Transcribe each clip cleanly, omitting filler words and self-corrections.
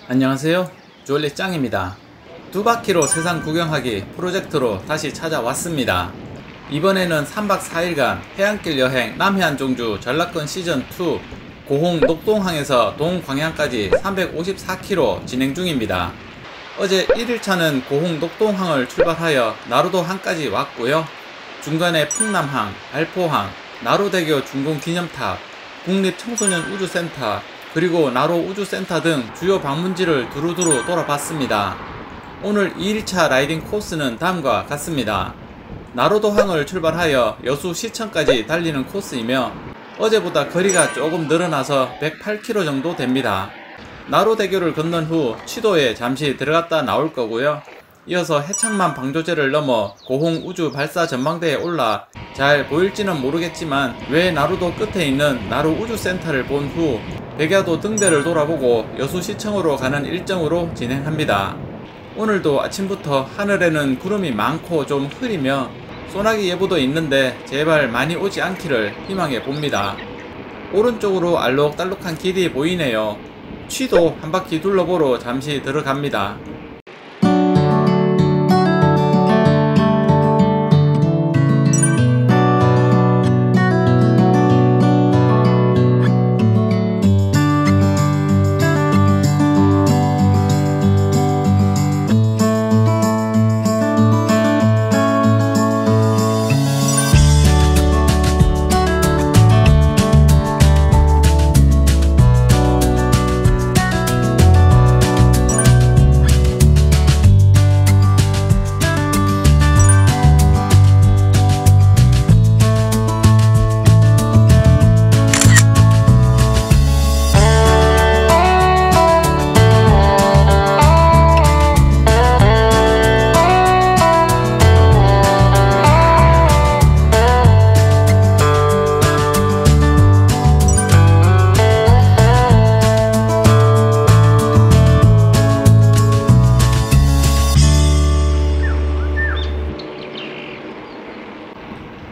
안녕하세요, 주얼리 짱입니다. 두 바퀴로 세상 구경하기 프로젝트로 다시 찾아왔습니다. 이번에는 3박 4일간 해안길 여행 남해안 종주 전라권 시즌2 고흥 녹동항에서 동광양까지 354km 진행 중입니다. 어제 1일차는 고흥 녹동항을 출발하여 나로도항까지 왔고요. 중간에 풍남항, 발포항, 나로대교 중공기념탑, 국립청소년우주센터, 그리고 나로우주센터 등 주요 방문지를 두루두루 돌아봤습니다. 오늘 2일차 라이딩 코스는 다음과 같습니다. 나로도항을 출발하여 여수시청까지 달리는 코스이며 어제보다 거리가 조금 늘어나서 108km 정도 됩니다. 나로대교를 건넌 후 취도에 잠시 들어갔다 나올 거고요. 이어서 해창만 방조제를 넘어 고흥 우주 발사 전망대에 올라 잘 보일지는 모르겠지만 외 나루도 끝에 있는 나로우주센터를 본 후 백야도 등대를 돌아보고 여수시청으로 가는 일정으로 진행합니다. 오늘도 아침부터 하늘에는 구름이 많고 좀 흐리며 소나기 예보도 있는데 제발 많이 오지 않기를 희망해 봅니다. 오른쪽으로 알록달록한 길이 보이네요. 취도 한 바퀴 둘러보러 잠시 들어갑니다.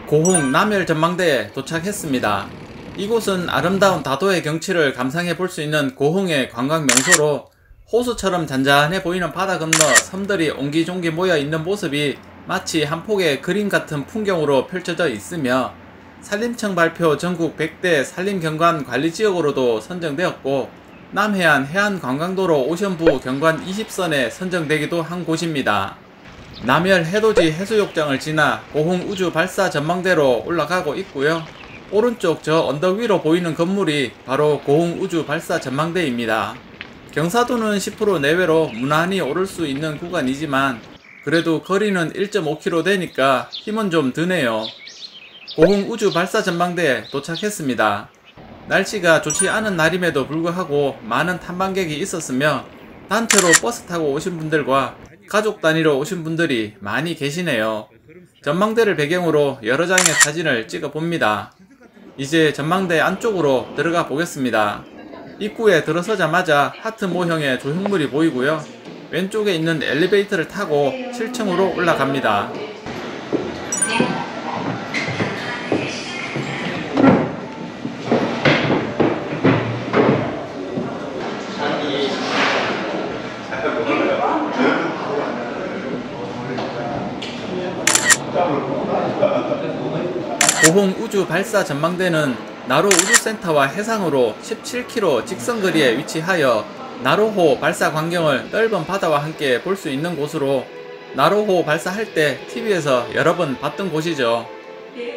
고흥 남열 전망대에 도착했습니다. 이곳은 아름다운 다도의 경치를 감상해 볼 수 있는 고흥의 관광 명소로 호수처럼 잔잔해 보이는 바다 건너 섬들이 옹기종기 모여 있는 모습이 마치 한 폭의 그림 같은 풍경으로 펼쳐져 있으며 산림청 발표 전국 100대 산림경관 관리지역으로도 선정되었고 남해안 해안관광도로 오션부 경관 20선에 선정되기도 한 곳입니다. 남열 해돋이 해수욕장을 지나 고흥 우주 발사 전망대로 올라가고 있고요. 오른쪽 저 언덕 위로 보이는 건물이 바로 고흥 우주 발사 전망대입니다. 경사도는 10% 내외로 무난히 오를 수 있는 구간이지만 그래도 거리는 1.5km 되니까 힘은 좀 드네요. 고흥 우주 발사 전망대에 도착했습니다. 날씨가 좋지 않은 날임에도 불구하고 많은 탐방객이 있었으며 단체로 버스 타고 오신 분들과 가족 단위로 오신 분들이 많이 계시네요. 전망대를 배경으로 여러 장의 사진을 찍어 봅니다. 이제 전망대 안쪽으로 들어가 보겠습니다. 입구에 들어서자마자 하트 모형의 조형물이 보이고요. 왼쪽에 있는 엘리베이터를 타고 7층으로 올라갑니다. 고흥 우주 발사 전망대는 나로 우주센터와 해상으로 17km 직선거리에 위치하여 나로호 발사 광경을 넓은 바다와 함께 볼 수 있는 곳으로 나로호 발사할 때 TV에서 여러 번 봤던 곳이죠.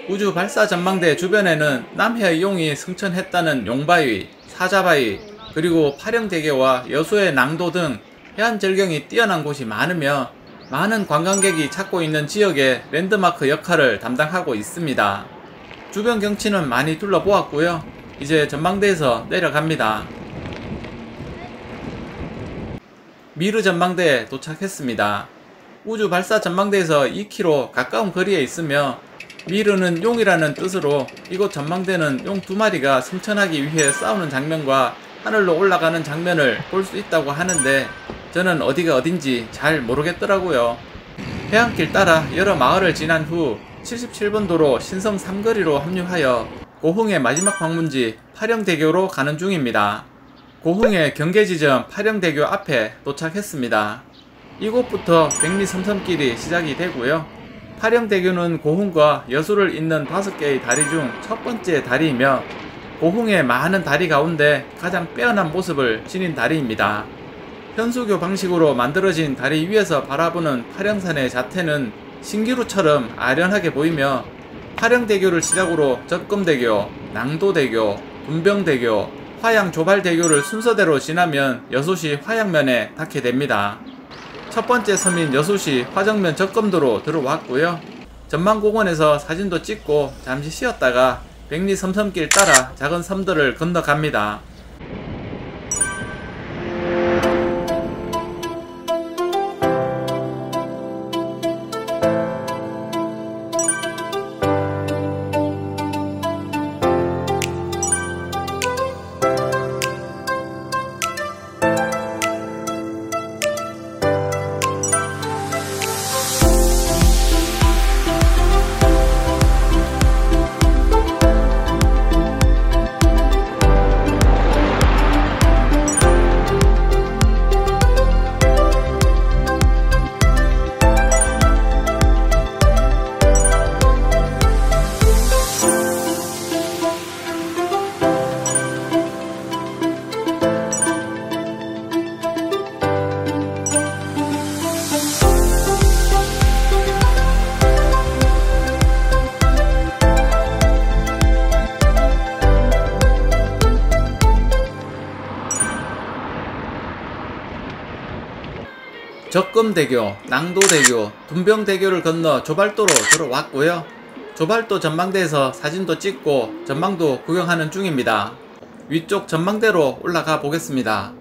우주 발사 전망대 주변에는 남해의 용이 승천했다는 용바위, 사자바위, 그리고 파령대교와 여수의 낭도 등 해안 절경이 뛰어난 곳이 많으며 많은 관광객이 찾고 있는 지역의 랜드마크 역할을 담당하고 있습니다. 주변 경치는 많이 둘러보았고요. 이제 전망대에서 내려갑니다. 미르 전망대에 도착했습니다. 우주 발사 전망대에서 2km 가까운 거리에 있으며 미르는 용이라는 뜻으로 이곳 전망대는 용 2마리가 승천하기 위해 싸우는 장면과 하늘로 올라가는 장면을 볼 수 있다고 하는데 저는 어디가 어딘지 잘 모르겠더라고요. 해안길 따라 여러 마을을 지난 후 77번 도로 신성 3거리로 합류하여 고흥의 마지막 방문지 파령대교로 가는 중입니다. 고흥의 경계지점 파령대교 앞에 도착했습니다. 이곳부터 백리섬섬길이 시작이 되고요. 파령대교는 고흥과 여수를 잇는 5개의 다리 중 첫 번째 다리이며 고흥의 많은 다리 가운데 가장 빼어난 모습을 지닌 다리입니다. 현수교 방식으로 만들어진 다리 위에서 바라보는 파령산의 자태는 신기루처럼 아련하게 보이며 파령대교를 시작으로 적금대교, 낭도대교, 분병대교, 화양조발대교를 순서대로 지나면 여수시 화양면에 닿게 됩니다. 첫 번째 섬인 여수시 화정면 적금도로 들어왔고요. 전망공원에서 사진도 찍고 잠시 쉬었다가 백리섬섬길 따라 작은 섬들을 건너갑니다. 적금대교, 낭도대교, 분병대교를 건너 조발도로 들어왔고요. 조발도 전망대에서 사진도 찍고 전망도 구경하는 중입니다. 위쪽 전망대로 올라가 보겠습니다.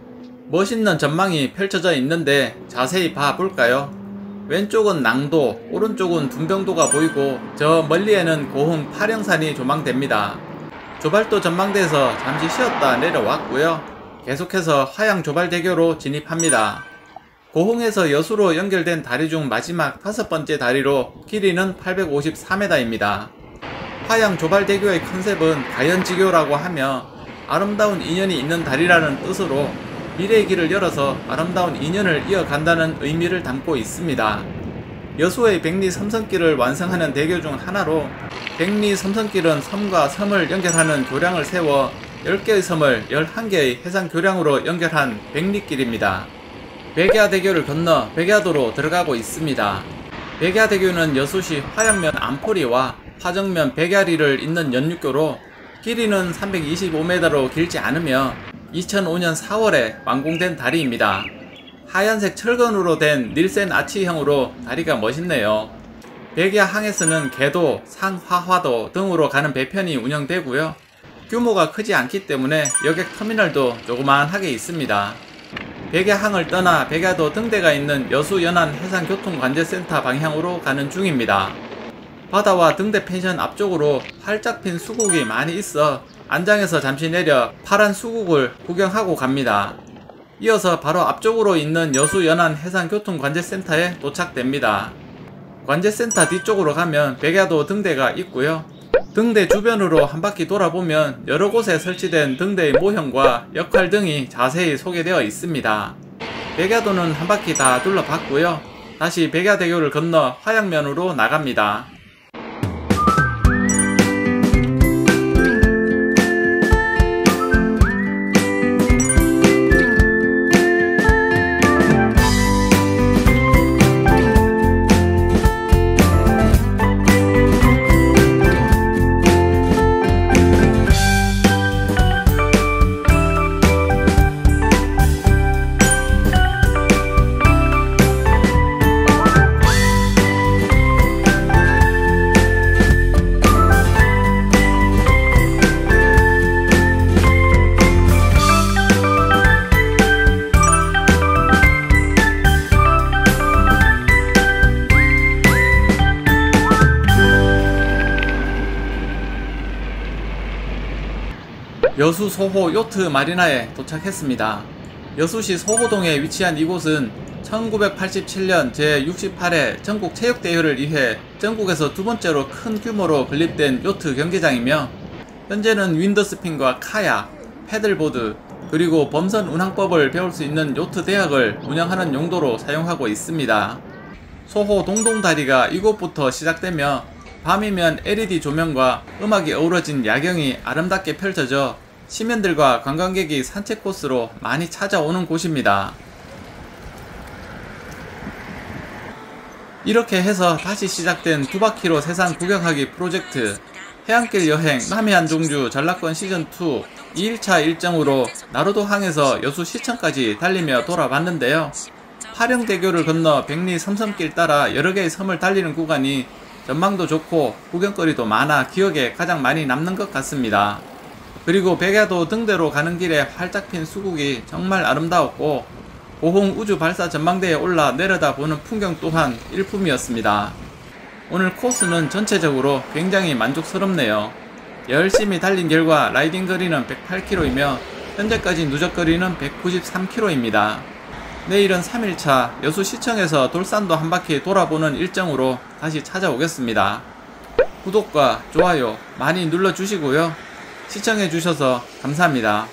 멋있는 전망이 펼쳐져 있는데 자세히 봐볼까요? 왼쪽은 낭도, 오른쪽은 분병도가 보이고 저 멀리에는 고흥 파령산이 조망됩니다. 조발도 전망대에서 잠시 쉬었다 내려왔고요. 계속해서 화양조발대교로 진입합니다. 고흥에서 여수로 연결된 다리 중 마지막 5번째 다리로 길이는 854m입니다. 화양조발대교의 컨셉은 가연지교라고 하며 아름다운 인연이 있는 다리라는 뜻으로 미래의 길을 열어서 아름다운 인연을 이어간다는 의미를 담고 있습니다. 여수의 백리섬섬길을 완성하는 대교 중 하나로 백리섬섬길은 섬과 섬을 연결하는 교량을 세워 10개의 섬을 11개의 해상 교량으로 연결한 백리길입니다. 백야대교를 건너 백야도로 들어가고 있습니다. 백야대교는 여수시 화양면 안포리와 화정면 백야리를 잇는 연륙교로 길이는 325m로 길지 않으며 2005년 4월에 완공된 다리입니다. 하얀색 철근으로 된 닐센 아치형으로 다리가 멋있네요. 백야항에서는 개도, 상하화도 등으로 가는 배편이 운영되고요. 규모가 크지 않기 때문에 여객 터미널도 조그만하게 있습니다. 백야항을 떠나 백야도 등대가 있는 여수연안해상교통관제센터 방향으로 가는 중입니다. 바다와 등대 펜션 앞쪽으로 활짝 핀 수국이 많이 있어 안장에서 잠시 내려 파란 수국을 구경하고 갑니다. 이어서 바로 앞쪽으로 있는 여수연안해상교통관제센터에 도착됩니다. 관제센터 뒤쪽으로 가면 백야도 등대가 있고요. 등대 주변으로 한 바퀴 돌아보면 여러 곳에 설치된 등대의 모형과 역할 등이 자세히 소개되어 있습니다. 백야도는 한 바퀴 다 둘러봤고요. 다시 백야대교를 건너 화양면으로 나갑니다. 여수 소호 요트 마리나에 도착했습니다. 여수시 소호동에 위치한 이곳은 1987년 제68회 전국체육대회를 위해 전국에서 두 번째로 큰 규모로 건립된 요트 경기장이며 현재는 윈드스핀과 카약, 패들보드, 그리고 범선 운항법을 배울 수 있는 요트 대학을 운영하는 용도로 사용하고 있습니다. 소호 동동다리가 이곳부터 시작되며 밤이면 LED 조명과 음악이 어우러진 야경이 아름답게 펼쳐져 시민들과 관광객이 산책 코스로 많이 찾아오는 곳입니다. 이렇게 해서 다시 시작된 두바퀴로 세상 구경하기 프로젝트 해안길 여행 남해안종주 전라권 시즌2 2일차 일정으로 나로도항에서 여수시청까지 달리며 돌아봤는데요. 파령대교를 건너 백리 삼섬길 따라 여러개의 섬을 달리는 구간이 전망도 좋고 구경거리도 많아 기억에 가장 많이 남는 것 같습니다. 그리고 백야도 등대로 가는 길에 활짝 핀 수국이 정말 아름다웠고 고홍 우주발사 전망대에 올라 내려다보는 풍경 또한 일품이었습니다. 오늘 코스는 전체적으로 굉장히 만족스럽네요. 열심히 달린 결과 라이딩 거리는 108km이며 현재까지 누적 거리는 193km입니다. 내일은 3일차 여수시청에서 돌산도 한 바퀴 돌아보는 일정으로 다시 찾아오겠습니다. 구독과 좋아요 많이 눌러주시고요. 시청해주셔서 감사합니다.